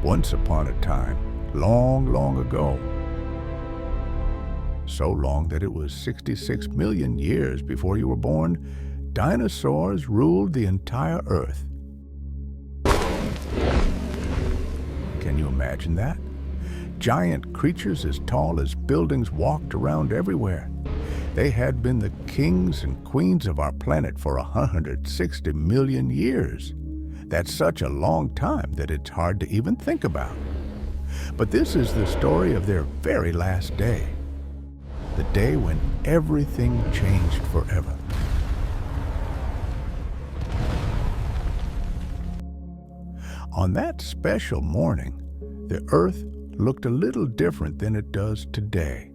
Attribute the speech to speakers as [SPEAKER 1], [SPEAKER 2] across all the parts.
[SPEAKER 1] Once upon a time, long, long ago, so long that it was 66 million years before you were born, dinosaurs ruled the entire Earth. Can you imagine that? Giant creatures as tall as buildings walked around everywhere. They had been the kings and queens of our planet for 160 million years. That's such a long time that it's hard to even think about. But this is the story of their very last day. The day when everything changed forever. On that special morning, the Earth looked a little different than it does today.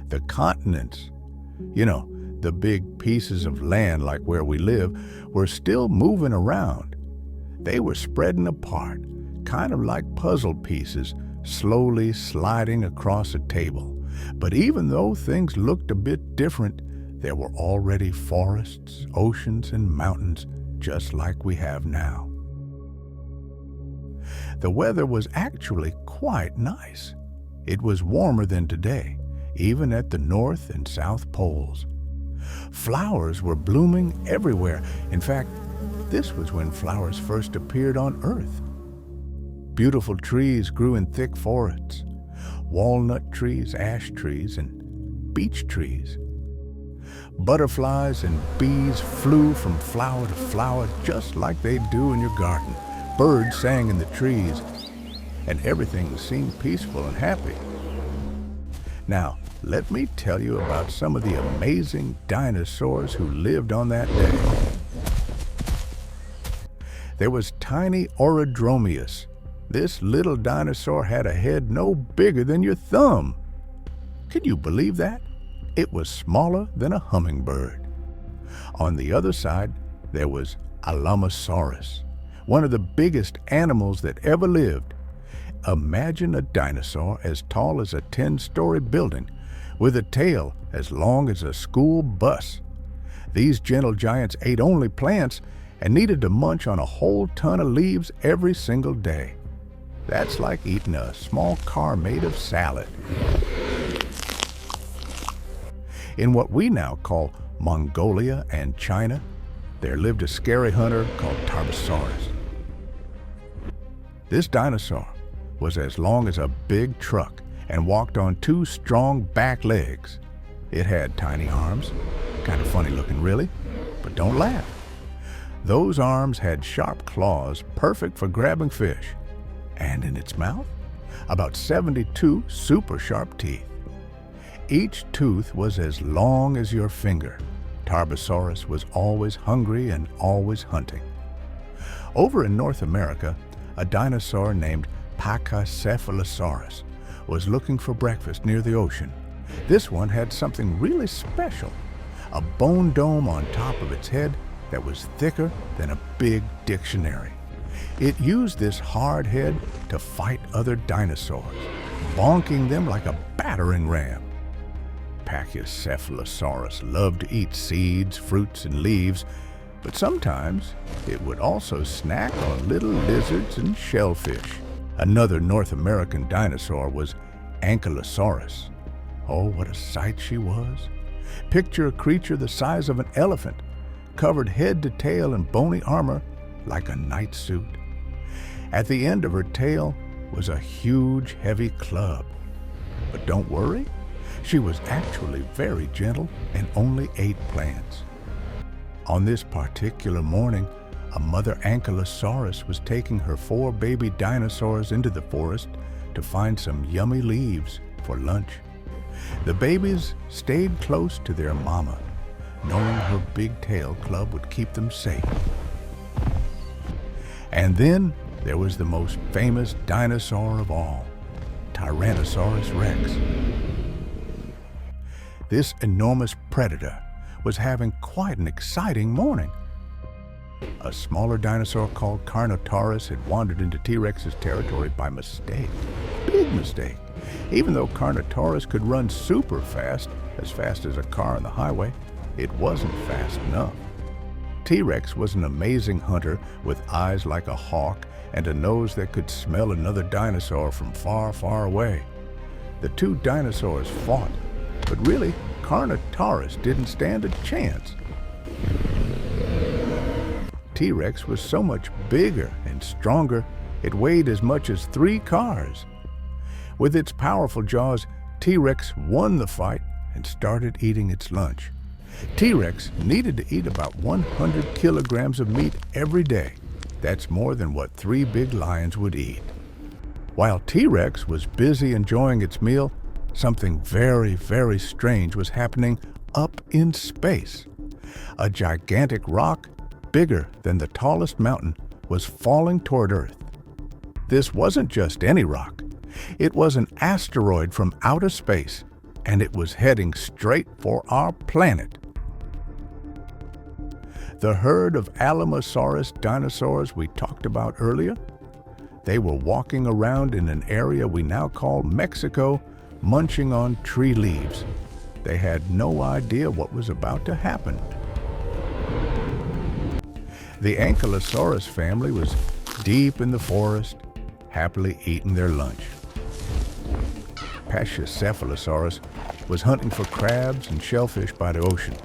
[SPEAKER 1] The continents, the big pieces of land like where we live, were still moving around. They were spreading apart, kind of like puzzle pieces, slowly sliding across a table. But even though things looked a bit different, there were already forests, oceans, and mountains just like we have now. The weather was actually quite nice. It was warmer than today, even at the North and South Poles. Flowers were blooming everywhere. In fact, this was when flowers first appeared on Earth. Beautiful trees grew in thick forests. Walnut trees, ash trees, and beech trees. Butterflies and bees flew from flower to flower just like they do in your garden. Birds sang in the trees, and everything seemed peaceful and happy. Now, let me tell you about some of the amazing dinosaurs who lived on that day. There was tiny Orodromeus. This little dinosaur had a head no bigger than your thumb. Can you believe that? It was smaller than a hummingbird. On the other side, there was Alamosaurus, one of the biggest animals that ever lived. Imagine a dinosaur as tall as a 10-story building, with a tail as long as a school bus. These gentle giants ate only plants and needed to munch on a whole ton of leaves every single day. That's like eating a small car made of salad. In what we now call Mongolia and China, there lived a scary hunter called Tarbosaurus. This dinosaur was as long as a big truck and walked on 2 strong back legs. It had tiny arms, kind of funny looking really, but don't laugh. Those arms had sharp claws perfect for grabbing fish, and in its mouth, about 72 super sharp teeth. Each tooth was as long as your finger. Tarbosaurus was always hungry and always hunting. Over in North America, a dinosaur named Pachycephalosaurus was looking for breakfast near the ocean. This one had something really special, a bone dome on top of its head that was thicker than a big dictionary. It used this hard head to fight other dinosaurs, bonking them like a battering ram. Pachycephalosaurus loved to eat seeds, fruits, and leaves, but sometimes it would also snack on little lizards and shellfish. Another North American dinosaur was Ankylosaurus. Oh, what a sight she was. Picture a creature the size of an elephant, covered head to tail in bony armor like a night suit. At the end of her tail was a huge, heavy club. But don't worry, she was actually very gentle and only ate plants. On this particular morning, a mother Ankylosaurus was taking her 4 baby dinosaurs into the forest to find some yummy leaves for lunch. The babies stayed close to their mama, knowing her big tail club would keep them safe. And then there was the most famous dinosaur of all, Tyrannosaurus Rex. This enormous predator was having quite an exciting morning. A smaller dinosaur called Carnotaurus had wandered into T-Rex's territory by mistake. Big mistake. Even though Carnotaurus could run super fast, as fast as a car on the highway, it wasn't fast enough. T-Rex was an amazing hunter with eyes like a hawk and a nose that could smell another dinosaur from far, far away. The two dinosaurs fought, but really, Carnotaurus didn't stand a chance. T-Rex was so much bigger and stronger, it weighed as much as 3 cars. With its powerful jaws, T-Rex won the fight and started eating its lunch. T-Rex needed to eat about 100 kilograms of meat every day. That's more than what 3 big lions would eat. While T-Rex was busy enjoying its meal, something very, very strange was happening up in space. A gigantic rock, bigger than the tallest mountain, was falling toward Earth. This wasn't just any rock. It was an asteroid from outer space, and it was heading straight for our planet. The herd of Alamosaurus dinosaurs we talked about earlier, they were walking around in an area we now call Mexico, munching on tree leaves. They had no idea what was about to happen. The Ankylosaurus family was deep in the forest, happily eating their lunch. Pachycephalosaurus was hunting for crabs and shellfish by the ocean.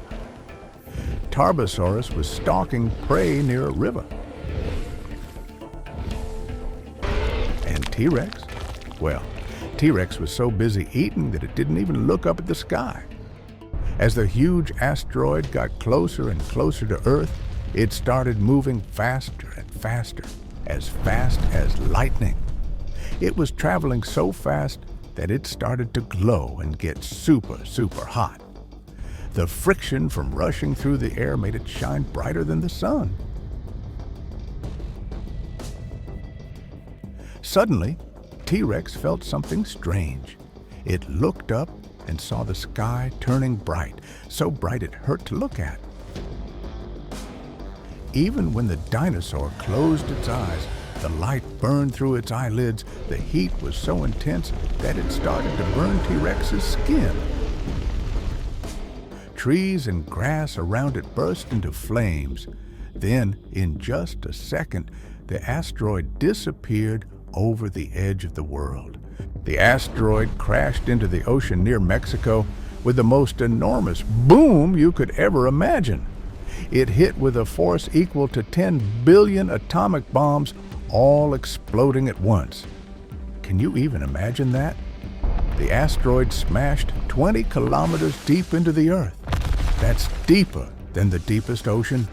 [SPEAKER 1] Tarbosaurus was stalking prey near a river. And T-Rex? Well, T-Rex was so busy eating that it didn't even look up at the sky. As the huge asteroid got closer and closer to Earth, it started moving faster and faster, as fast as lightning. It was traveling so fast that it started to glow and get super, super hot. The friction from rushing through the air made it shine brighter than the sun. Suddenly, T-Rex felt something strange. It looked up and saw the sky turning bright, so bright it hurt to look at. Even when the dinosaur closed its eyes, the light burned through its eyelids. The heat was so intense that it started to burn T-Rex's skin. Trees and grass around it burst into flames. Then, in just a second, the asteroid disappeared over the edge of the world. The asteroid crashed into the ocean near Mexico with the most enormous boom you could ever imagine. It hit with a force equal to 10 billion atomic bombs, all exploding at once. Can you even imagine that? The asteroid smashed 20 kilometers deep into the Earth. That's deeper than the deepest ocean.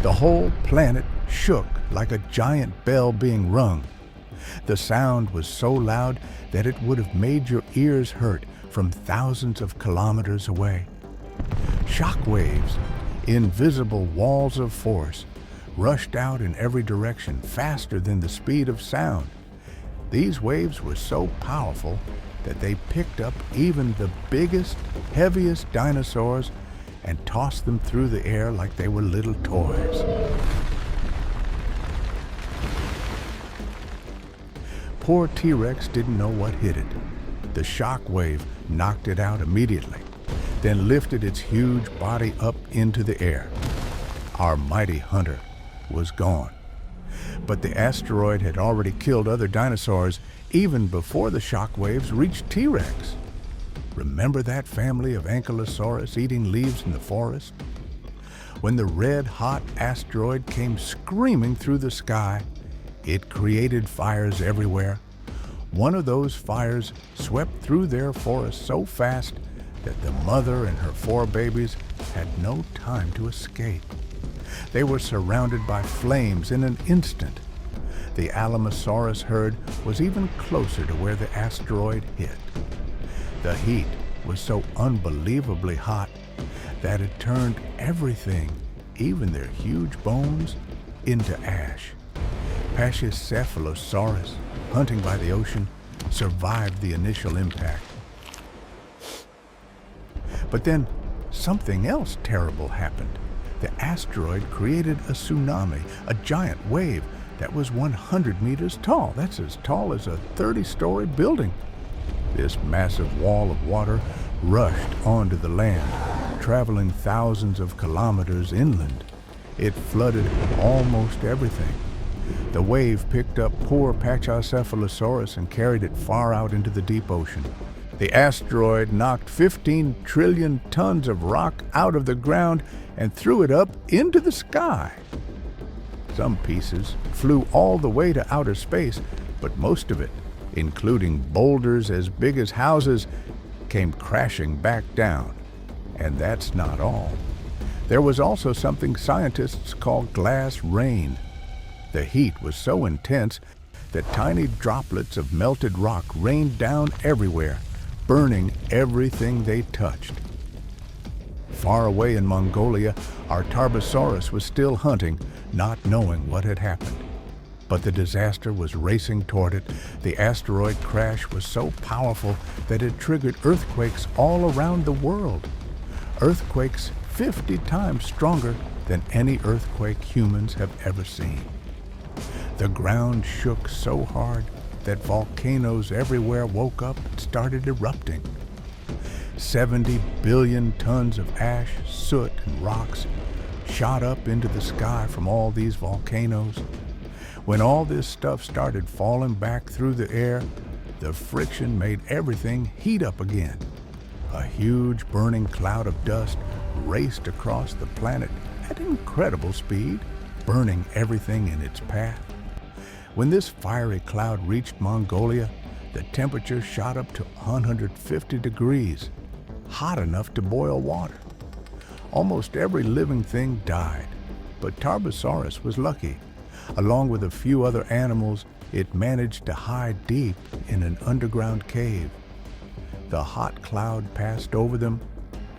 [SPEAKER 1] The whole planet shook like a giant bell being rung. The sound was so loud that it would have made your ears hurt from thousands of kilometers away. Shock waves, invisible walls of force, rushed out in every direction faster than the speed of sound. These waves were so powerful that they picked up even the biggest, heaviest dinosaurs and tossed them through the air like they were little toys. Poor T-Rex didn't know what hit it. The shock wave knocked it out immediately, then lifted its huge body up into the air. Our mighty hunter was gone. But the asteroid had already killed other dinosaurs even before the shock waves reached T-Rex. Remember that family of Ankylosaurus eating leaves in the forest? When the red-hot asteroid came screaming through the sky, it created fires everywhere. One of those fires swept through their forest so fast that the mother and her 4 babies had no time to escape. They were surrounded by flames in an instant. The Alamosaurus herd was even closer to where the asteroid hit. The heat was so unbelievably hot that it turned everything, even their huge bones, into ash. Pachycephalosaurus, hunting by the ocean, survived the initial impact. But then something else terrible happened. The asteroid created a tsunami, a giant wave that was 100 meters tall. That's as tall as a 30-story building. This massive wall of water rushed onto the land, traveling thousands of kilometers inland. It flooded almost everything. The wave picked up poor Pachycephalosaurus and carried it far out into the deep ocean. The asteroid knocked 15 trillion tons of rock out of the ground and threw it up into the sky. Some pieces flew all the way to outer space, but most of it, including boulders as big as houses, came crashing back down. And that's not all. There was also something scientists call glass rain. The heat was so intense that tiny droplets of melted rock rained down everywhere, burning everything they touched. Far away in Mongolia, our Tarbosaurus was still hunting, not knowing what had happened. But the disaster was racing toward it. The asteroid crash was so powerful that it triggered earthquakes all around the world. Earthquakes 50 times stronger than any earthquake humans have ever seen. The ground shook so hard that volcanoes everywhere woke up and started erupting. 70 billion tons of ash, soot, and rocks shot up into the sky from all these volcanoes. When all this stuff started falling back through the air, the friction made everything heat up again. A huge burning cloud of dust raced across the planet at incredible speed, burning everything in its path. When this fiery cloud reached Mongolia, the temperature shot up to 150 degrees, hot enough to boil water. Almost every living thing died, but Tarbosaurus was lucky. Along with a few other animals, it managed to hide deep in an underground cave. The hot cloud passed over them,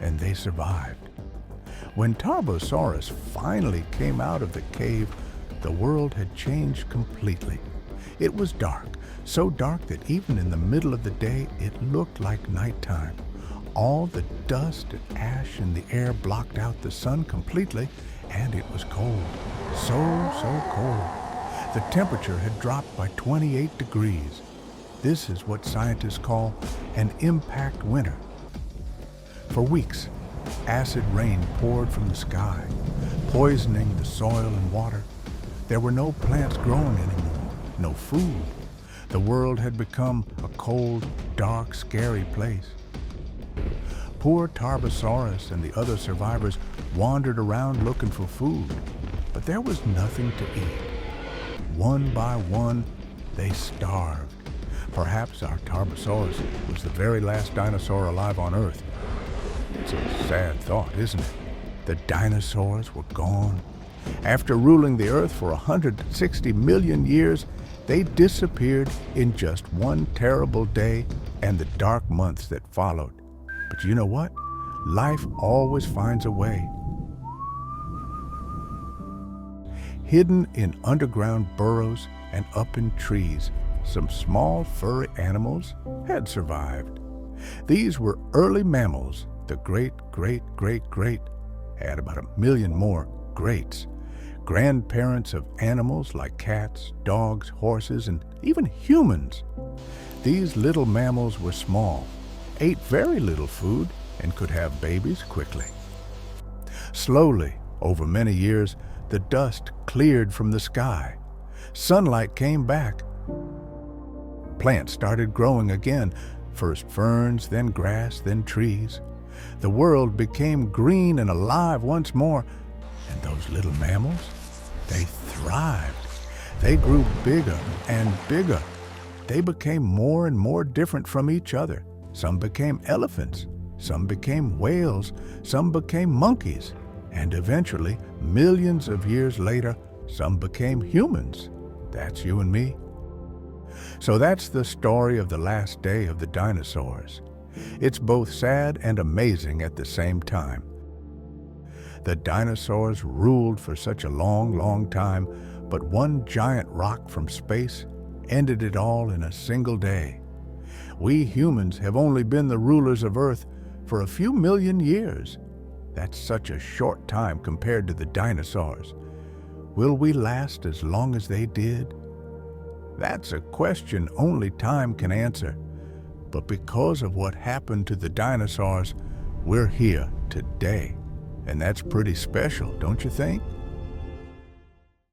[SPEAKER 1] and they survived. When Tarbosaurus finally came out of the cave, the world had changed completely. It was dark, so dark that even in the middle of the day, it looked like nighttime. All the dust and ash in the air blocked out the sun completely, and it was cold. So cold. The temperature had dropped by 28 degrees. This is what scientists call an impact winter. For weeks, acid rain poured from the sky, poisoning the soil and water. There were no plants growing anymore, no food. The world had become a cold, dark, scary place. Poor Tarbosaurus and the other survivors wandered around looking for food, but there was nothing to eat. One by one, they starved. Perhaps our Tarbosaurus was the very last dinosaur alive on Earth. It's a sad thought, isn't it? The dinosaurs were gone. After ruling the Earth for 160 million years, they disappeared in just one terrible day and the dark months that followed. But you know what? Life always finds a way. Hidden in underground burrows and up in trees, some small furry animals had survived. These were early mammals. The great had about 1 million more greats. Grandparents of animals like cats, dogs, horses, and even humans. These little mammals were small, ate very little food, and could have babies quickly. Slowly, over many years, the dust cleared from the sky. Sunlight came back. Plants started growing again, first ferns, then grass, then trees. The world became green and alive once more, and those little mammals, they thrived. They grew bigger and bigger. They became more and more different from each other. Some became elephants, some became whales, some became monkeys, and eventually, millions of years later, some became humans. That's you and me. So that's the story of the last day of the dinosaurs. It's both sad and amazing at the same time. The dinosaurs ruled for such a long time, but one giant rock from space ended it all in a single day. We humans have only been the rulers of Earth for a few million years. That's such a short time compared to the dinosaurs. Will we last as long as they did? That's a question only time can answer. But because of what happened to the dinosaurs, We're here today, and that's pretty special, don't you think?